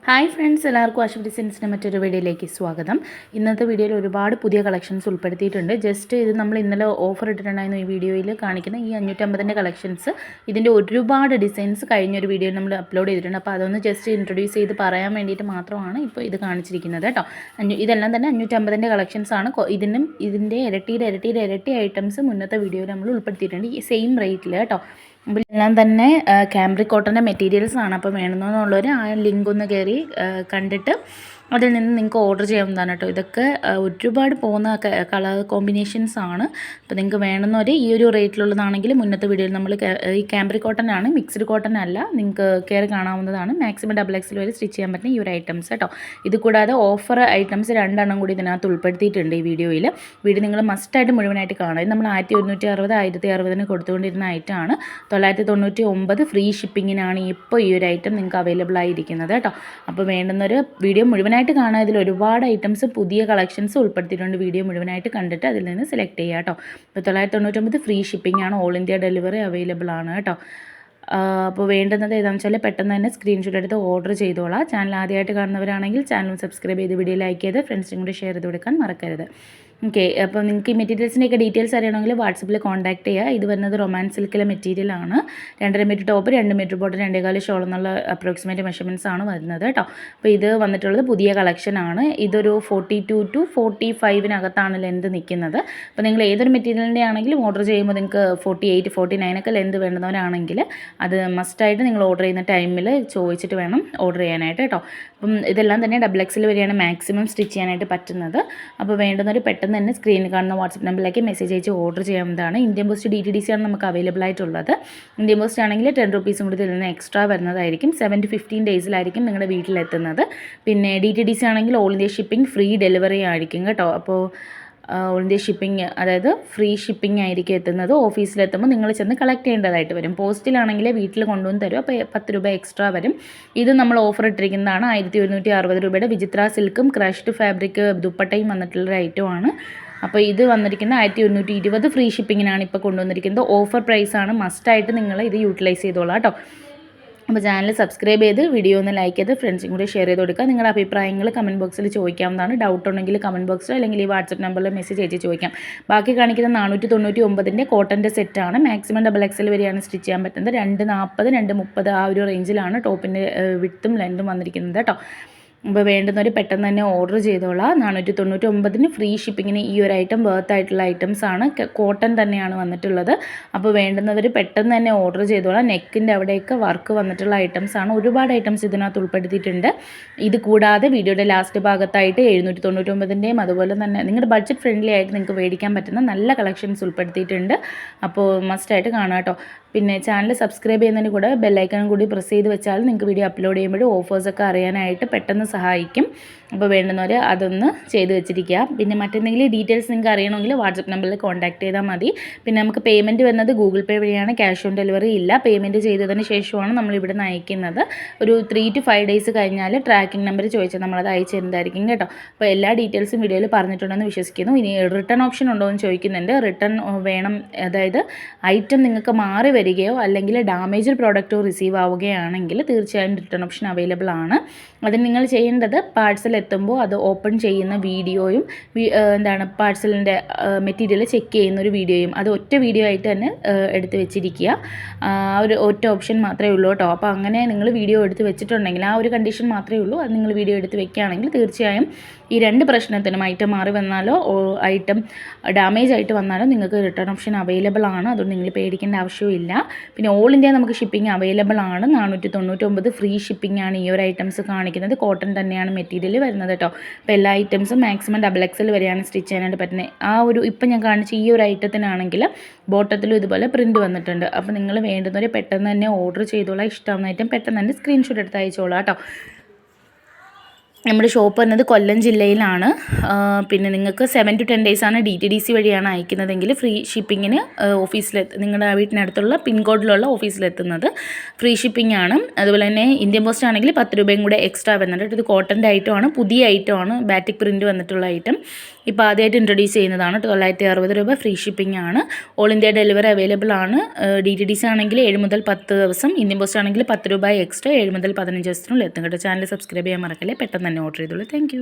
Hi friends, എല്ലാവർക്കും ആശുപത്രി ഡിസൈൻസിൻ്റെ മറ്റൊരു വീഡിയോയിലേക്ക് സ്വാഗതം. ഇന്നത്തെ വീഡിയോയിൽ ഒരുപാട് പുതിയ കളക്ഷൻസ് ഉൾപ്പെടുത്തിയിട്ടുണ്ട്. ജസ്റ്റ് ഇത് നമ്മൾ ഇന്നലെ ഓഫർ ഇട്ടിട്ടുണ്ടായിരുന്നു. ഈ വീഡിയോയിൽ കാണിക്കുന്ന ഈ 550ൻ്റെ കളക്ഷൻസ്, ഇതിൻ്റെ ഒരുപാട് ഡിസൈൻസ് കഴിഞ്ഞൊരു വീഡിയോയിൽ നമ്മൾ അപ്ലോഡ് ചെയ്തിട്ടുണ്ട്. അപ്പോൾ അതൊന്ന് ജസ്റ്റ് ഇൻട്രൊഡ്യൂസ് ചെയ്ത് പറയാൻ വേണ്ടിയിട്ട് മാത്രമാണ് ഇപ്പോൾ ഇത് കാണിച്ചിരിക്കുന്നത് കേട്ടോ. ഇതെല്ലാം തന്നെ 550ൻ്റെ കളക്ഷൻസാണ്. ഇതിൻ്റെ ഇരട്ടി ഐറ്റംസ് മുന്നത്തെ വീഡിയോയിൽ നമ്മൾ ഉൾപ്പെടുത്തിയിട്ടുണ്ട്, ഈ സെയിം റേറ്റിൽ കേട്ടോ. എല്ലാം തന്നെ ക്യാമ്പ്രിക് കോട്ടൻ്റെ മെറ്റീരിയൽസ് ആണ്. അപ്പോൾ വേണമെന്നുള്ളവർ ആ ലിങ്ക് ഒന്ന് കയറി കണ്ടിട്ട് അതിൽ നിന്ന് നിങ്ങൾക്ക് ഓർഡർ ചെയ്യാവുന്നതാണ് കേട്ടോ. ഇതൊക്കെ ഒരുപാട് പോകുന്ന കളർ കോമ്പിനേഷൻസ് ആണ്. അപ്പോൾ നിങ്ങൾക്ക് വേണമെന്നവർ ഈ ഒരു റേറ്റിലുള്ളതാണെങ്കിൽ മുന്നത്തെ വീഡിയോയിൽ നമ്മൾ ഈ ക്യാമ്പ്രിക് കോട്ടൺ ആണ്, മിക്സ്ഡ് കോട്ടൺ അല്ല. നിങ്ങൾക്ക് കയറി കാണാവുന്നതാണ്. മാക്സിമം XXL വരെ സ്റ്റിച്ച് ചെയ്യാൻ പറ്റുന്ന ഈ ഒരു ഐറ്റംസ് കേട്ടോ. ഇത് കൂടാതെ ഓഫർ ഐറ്റംസ് 2 കൂടി ഇതിനകത്ത് ഉൾപ്പെടുത്തിയിട്ടുണ്ട്. ഈ വീഡിയോ നിങ്ങൾ മസ്റ്റായിട്ട് മുഴുവനായിട്ട് കാണുക. ഇത് നമ്മൾ 1160 1060 കൊടുത്തുകൊണ്ടിരുന്ന ഐറ്റമാണ്. 999 ഫ്രീ ഷിപ്പിങ്ങിനാണ് ഇപ്പോൾ ഈ ഒരു ഐറ്റം നിങ്ങൾക്ക് അവൈലബിൾ ആയിരിക്കുന്നത് കേട്ടോ. അപ്പോൾ വേണ്ടുന്നൊരു വീഡിയോ മുഴുവനായിട്ട് കാണാൻ ഇതിൽ ഒരുപാട് ഐറ്റംസ് പുതിയ കളക്ഷൻസ് ഉൾപ്പെടുത്തിയിട്ടുണ്ട്. വീഡിയോ മുഴുവനായിട്ട് കണ്ടിട്ട് അതിൽ നിന്ന് സെലക്ട് ചെയ്യുക കേട്ടോ. ഇപ്പോൾ 999 ഫ്രീ ഷിപ്പിംഗ് ആണ്, ഓൾ ഇന്ത്യ ഡെലിവറി അവൈലബിൾ ആണ് കേട്ടോ. അപ്പോൾ വേണ്ടുന്നത് ഏതാണെന്ന് വെച്ചാൽ പെട്ടെന്ന് തന്നെ സ്ക്രീൻഷോട്ട് എടുത്ത് ഓർഡർ ചെയ്തോളാം. ചാനൽ ആദ്യമായിട്ട് കാണുന്നവരാണെങ്കിൽ ചാനൽ സബ്സ്ക്രൈബ് ചെയ്ത് വീഡിയോ ലൈക്ക് ചെയ്ത് ഫ്രണ്ട്സിനും കൂടി ഷെയർ ചെയ്ത് കൊടുക്കാൻ മറക്കരുത്. ഓക്കെ, അപ്പോൾ നിങ്ങൾക്ക് ഈ മെറ്റീരിയൽസിൻ്റെയൊക്കെ ഡീറ്റെയിൽസ് അറിയണമെങ്കിൽ വാട്സപ്പിൽ കോൺടാക്ട് ചെയ്യുക. ഇത് വരുന്നത് റൊമാൻസ് സിൽക്കിലെ മെറ്റീരിയലാണ്. 2.5 metre top, 2 metre bottom, 2.25 shawl എന്നുള്ള അപ്രോക്സിമേറ്റ് മെഷർമെൻറ്റ്സ് ആണ് വരുന്നത് കേട്ടോ. അപ്പോൾ ഇത് വന്നിട്ടുള്ളത് പുതിയ കളക്ഷനാണ്. ഇതൊരു 42 to 45 ലെന്ത് നിൽക്കുന്നത്. അപ്പോൾ നിങ്ങൾ ഏതൊരു മെറ്റീരിയലിൻ്റെ ആണെങ്കിലും ഓർഡർ ചെയ്യുമ്പോൾ നിങ്ങൾക്ക് 48 49 ഒക്കെ ലെന്ത് വേണ്ടുന്നവരാണെങ്കിൽ അത് മസ്റ്റായിട്ട് നിങ്ങൾ ഓർഡർ ചെയ്യുന്ന ടൈമിൽ ചോദിച്ചിട്ട് വേണം ഓർഡർ ചെയ്യാനായിട്ട് കേട്ടോ. അപ്പം ഇതെല്ലാം തന്നെ XXL വരെയാണ് മാക്സിമം സ്റ്റിച്ച് ചെയ്യാനായിട്ട് പറ്റുന്നത്. അപ്പോൾ വേണ്ടുന്നവർ പെട്ടെന്ന് തന്നെ സ്ക്രീനിൽ കാണുന്ന വാട്സപ്പ് നമ്പറിലേക്ക് മെസ്സേജ് അയച്ച് ഓർഡർ ചെയ്യാവുന്നതാണ്. ഇന്ത്യൻ പോസ്റ്റ് DTDC ആണ് നമുക്ക് അവൈലബിൾ ആയിട്ടുള്ളത്. ഇന്ത്യൻ പോസ്റ്റ് ആണെങ്കിൽ 10 rupees കൂടി ഇതിൽ നിന്ന് എക്സ്ട്രാ വരുന്നതായിരിക്കും. 7 to 15 ഡേയ്സിലായിരിക്കും നിങ്ങളുടെ വീട്ടിലെത്തുന്നത്. പിന്നെ DTDC ആണെങ്കിൽ all India shipping free delivery ആയിരിക്കും കേട്ടോ. അപ്പോൾ ഓൾ ഇന്ത്യ ഷിപ്പിംഗ്, അതായത് ഫ്രീ ഷിപ്പിംഗ് ആയിരിക്കും എത്തുന്നത്. ഓഫീസിലെത്തുമ്പോൾ നിങ്ങൾ ചെന്ന് കളക്ട് ചെയ്യേണ്ടതായിട്ട് വരും. പോസ്റ്റിലാണെങ്കിൽ വീട്ടിൽ കൊണ്ടുവന്ന് തരും. അപ്പോൾ 10 രൂപ എക്സ്ട്രാ വരും. ഇത് നമ്മൾ ഓഫർ ഇട്ടിരിക്കുന്നതാണ്. 1160 രൂപയുടെ വിചിത്ര സിൽക്കും ക്രഷ്ഡ് ഫാബ്രിക് ദുപ്പട്ടയും വന്നിട്ടുള്ളൊരു ഐറ്റമാണ്. അപ്പോൾ ഇത് വന്നിരിക്കുന്ന 1120 ഫ്രീ ഷിപ്പിങ്ങിനാണ് ഇപ്പോൾ കൊണ്ടുവന്നിരിക്കുന്നത്. ഓഫർ പ്രൈസാണ്. മസ്റ്റായിട്ട് നിങ്ങൾ ഇത് യൂട്ടിലൈസ് ചെയ്തോളാം കേട്ടോ. അപ്പോൾ ചാനൽ സബ്സ്ക്രൈബ് ചെയ്ത് വീഡിയോ ഒന്ന് ലൈക്ക് ചെയ്ത് ഫ്രണ്ട്സിനും കൂടി ഷെയർ ചെയ്ത് കൊടുക്കുക. നിങ്ങളുടെ അഭിപ്രായങ്ങൾ കമൻറ്റ് ബോക്സിൽ ചോദിക്കാവുന്നതാണ്. ഡൗട്ട് ഉണ്ടെങ്കിൽ കമൻറ്റ് ബോക്സിൽ അല്ലെങ്കിൽ ഈ വാട്സപ്പ് നമ്പറിൽ മെസ്സേജ് അയച്ച് ചോദിക്കാം. ബാക്കി കാണിക്കുന്ന 499ൻ്റെ കോട്ടൻ്റെ സെറ്റാണ്. മാക്സിമം XXL വരെയാണ് സ്റ്റിച്ച് ചെയ്യാൻ പറ്റുന്നത്. 240 230 ആ ഒരു റേഞ്ചിലാണ് ടോപ്പിൻ്റെ വിഡ്ത്തും ലെങ്തും വന്നിരിക്കുന്നത് കേട്ടോ. അപ്പോൾ വേണ്ടുന്നവർ പെട്ടെന്ന് തന്നെ ഓർഡർ ചെയ്തോളാം. 499 ഫ്രീ ഷിപ്പിങ്ങിന് ഈ ഒരു ഐറ്റം വർത്ത് ആയിട്ടുള്ള ഐറ്റംസ് ആണ്. കോട്ടൺ തന്നെയാണ് വന്നിട്ടുള്ളത്. അപ്പോൾ വേണ്ടുന്നവർ പെട്ടെന്ന് തന്നെ ഓർഡർ ചെയ്തോളാം. നെക്കിൻ്റെ അവിടെയൊക്കെ വർക്ക് വന്നിട്ടുള്ള ഐറ്റംസ് ആണ്. ഒരുപാട് ഐറ്റംസ് ഇതിനകത്ത് ഉൾപ്പെടുത്തിയിട്ടുണ്ട്. ഇത് കൂടാതെ വീഡിയോയുടെ ലാസ്റ്റ് ഭാഗത്തായിട്ട് 799ൻ്റെയും അതുപോലെ തന്നെ നിങ്ങളുടെ ബഡ്ജറ്റ് ഫ്രണ്ട്ലി ആയിട്ട് നിങ്ങൾക്ക് മേടിക്കാൻ പറ്റുന്ന നല്ല കളക്ഷൻസ് ഉൾപ്പെടുത്തിയിട്ടുണ്ട്. അപ്പോൾ മസ്റ്റായിട്ട് കാണാം കേട്ടോ. പിന്നെ ചാനൽ സബ്സ്ക്രൈബ് ചെയ്യുന്നതിന് കൂടെ ബെല്ലൈക്കണും കൂടി പ്രസ് ചെയ്ത് വെച്ചാൽ നിങ്ങൾക്ക് വീഡിയോ അപ്ലോഡ് ചെയ്യുമ്പോഴും ഓഫേഴ്സൊക്കെ അറിയാനായിട്ട് പെട്ടെന്ന് സഹായിക്കും. അപ്പോൾ വേണ്ടുന്നവർ അതൊന്ന് ചെയ്ത് വെച്ചിരിക്കുക. പിന്നെ മറ്റെന്തെങ്കിലും ഡീറ്റെയിൽസ് നിങ്ങൾക്ക് അറിയണമെങ്കിൽ വാട്സപ്പ് നമ്പറിൽ കോൺടാക്ട് ചെയ്താൽ മതി. പിന്നെ നമുക്ക് പേയ്മെൻറ്റ് വരുന്നത് ഗൂഗിൾ പേ വഴിയാണ്. ക്യാഷ് ഓൺ ഡെലിവറി ഇല്ല. പേയ്മെൻറ്റ് ചെയ്തതിന് ശേഷമാണ് നമ്മൾ ഇവിടെ നിന്ന് അയക്കുന്നത്. ഒരു 3 to 5 ഡേയ്സ് കഴിഞ്ഞാൽ ട്രാക്കിംഗ് നമ്പർ ചോദിച്ചാൽ നമ്മളത് അയച്ചു തരുന്നതായിരിക്കും കേട്ടോ. അപ്പോൾ എല്ലാ ഡീറ്റെയിൽസും വീഡിയോയിൽ പറഞ്ഞിട്ടുണ്ടെന്ന് വിശ്വസിക്കുന്നു. ഇനി റിട്ടേൺ ഓപ്ഷൻ ഉണ്ടോ എന്ന് ചോദിക്കുന്നുണ്ട്. റിട്ടേൺ വേണം, അതായത് ഐറ്റം നിങ്ങൾക്ക് മാറി വരികയോ അല്ലെങ്കിൽ ഡാമേജ്ഡ് പ്രോഡക്റ്റോ റിസീവ് ആവുകയാണെങ്കിൽ തീർച്ചയായും റിട്ടേൺ ഓപ്ഷൻ അവൈലബിൾ ആണ്. അതിന് നിങ്ങൾ ചെയ്യേണ്ടത് പാഴ്സൽ എത്തുമ്പോൾ അത് ഓപ്പൺ ചെയ്യുന്ന വീഡിയോയും പാഴ്സലിൻ്റെ മെറ്റീരിയൽ ചെക്ക് ചെയ്യുന്ന ഒരു വീഡിയോയും അത് ഒറ്റ വീഡിയോ ആയിട്ട് തന്നെ എടുത്ത് വെച്ചിരിക്കുക. ഒരു ഒറ്റ ഓപ്ഷൻ മാത്രമേ ഉള്ളൂ കേട്ടോ. അപ്പോൾ അങ്ങനെ നിങ്ങൾ വീഡിയോ എടുത്ത് വെച്ചിട്ടുണ്ടെങ്കിൽ ആ ഒരു കണ്ടീഷൻ മാത്രമേ ഉള്ളൂ. അത് നിങ്ങൾ വീഡിയോ എടുത്ത് വെക്കുകയാണെങ്കിൽ തീർച്ചയായും ഈ 2 പ്രശ്നത്തിനും ഐറ്റം മാറി വന്നാലോ ഐറ്റം ഡാമേജ് ആയിട്ട് വന്നാലോ നിങ്ങൾക്ക് റിട്ടേൺ ഓപ്ഷൻ അവൈലബിൾ ആണ്. അതുകൊണ്ട് നിങ്ങൾ പേടിക്കേണ്ട ആവശ്യമില്ല. പിന്നെ ഓൾ ഇന്ത്യ നമുക്ക് ഷിപ്പിംഗ് അവൈലബിൾ ആണ്. 499 ഫ്രീ ഷിപ്പിംഗ് ആണ് ഈ ഒരു ഐറ്റംസ് കാണിക്കുന്നത്. കോട്ടൺ തന്നെയാണ് മെറ്റീരിയൽ വരുന്നത് കേട്ടോ. അപ്പോൾ എല്ലാ ഐറ്റംസും മാക്സിമം XXL വരെയാണ് സ്റ്റിച്ച് ചെയ്യാനായിട്ട് പറ്റുന്നത്. ആ ഒരു ഇപ്പം ഞാൻ കാണിച്ച ഈ ഒരു ഐറ്റത്തിനാണെങ്കിൽ ബോട്ടത്തിലും ഇതുപോലെ പ്രിൻറ്റ് വന്നിട്ടുണ്ട്. അപ്പോൾ നിങ്ങൾ വേണ്ടുന്നവരെ പെട്ടെന്ന് തന്നെ ഓർഡർ ചെയ്തോളാം. ഇഷ്ടമാവുന്ന ഐറ്റം പെട്ടെന്ന് തന്നെ സ്ക്രീൻഷോട്ട് എടുത്ത് അയച്ചോളാം കേട്ടോ. നമ്മുടെ ഷോപ്പ് വരുന്നത് കൊല്ലം ജില്ലയിലാണ്. പിന്നെ നിങ്ങൾക്ക് 7 to 10 ഡേയ്സാണ് DTDC വഴിയാണ് അയക്കുന്നതെങ്കിൽ ഫ്രീ ഷിപ്പിങ്ങിന് നിങ്ങളുടെ വീട്ടിനടുത്തുള്ള പിൻകോഡിലുള്ള ഓഫീസിലെത്തുന്നത് ഫ്രീ ഷിപ്പിംഗ് ആണ്. അതുപോലെ തന്നെ ഇന്ത്യൻ പോസ്റ്റ് ആണെങ്കിൽ 10 രൂപയും കൂടെ എക്സ്ട്രാ വരുന്നുണ്ട്. ഇത് കോട്ടൻ്റെ ഐറ്റമാണ്, പുതിയ ഐറ്റമാണ്, ബാറ്റിക് പ്രിൻറ്റ് വന്നിട്ടുള്ള ഐറ്റം. ഇപ്പോൾ ആദ്യമായിട്ട് ഇൻട്രൊഡ്യൂസ് ചെയ്യുന്നതാണ്. 960 രൂപ, ഫ്രീ ഷിപ്പിംഗ് ആണ്. ഓൾ ഇന്ത്യ ഡെലിവറി അവൈലബിൾ ആണ്. DTDC ആണെങ്കിൽ 7 മുതൽ 10 ദിവസം, ഇന്ത്യൻ പോസ്റ്റ് ആണെങ്കിൽ 10 രൂപ എക്സ്ട്രാ 7 മുതൽ 15 ദിവസത്തിനുള്ളിൽ എത്തും കേട്ടോ. ചാനൽ സബ്സ്ക്രൈബ് ചെയ്യാൻ മറക്കല്ലേ. പെട്ടെന്ന് തന്നെ ഓർഡർ ചെയ്തോളൂ. താങ്ക്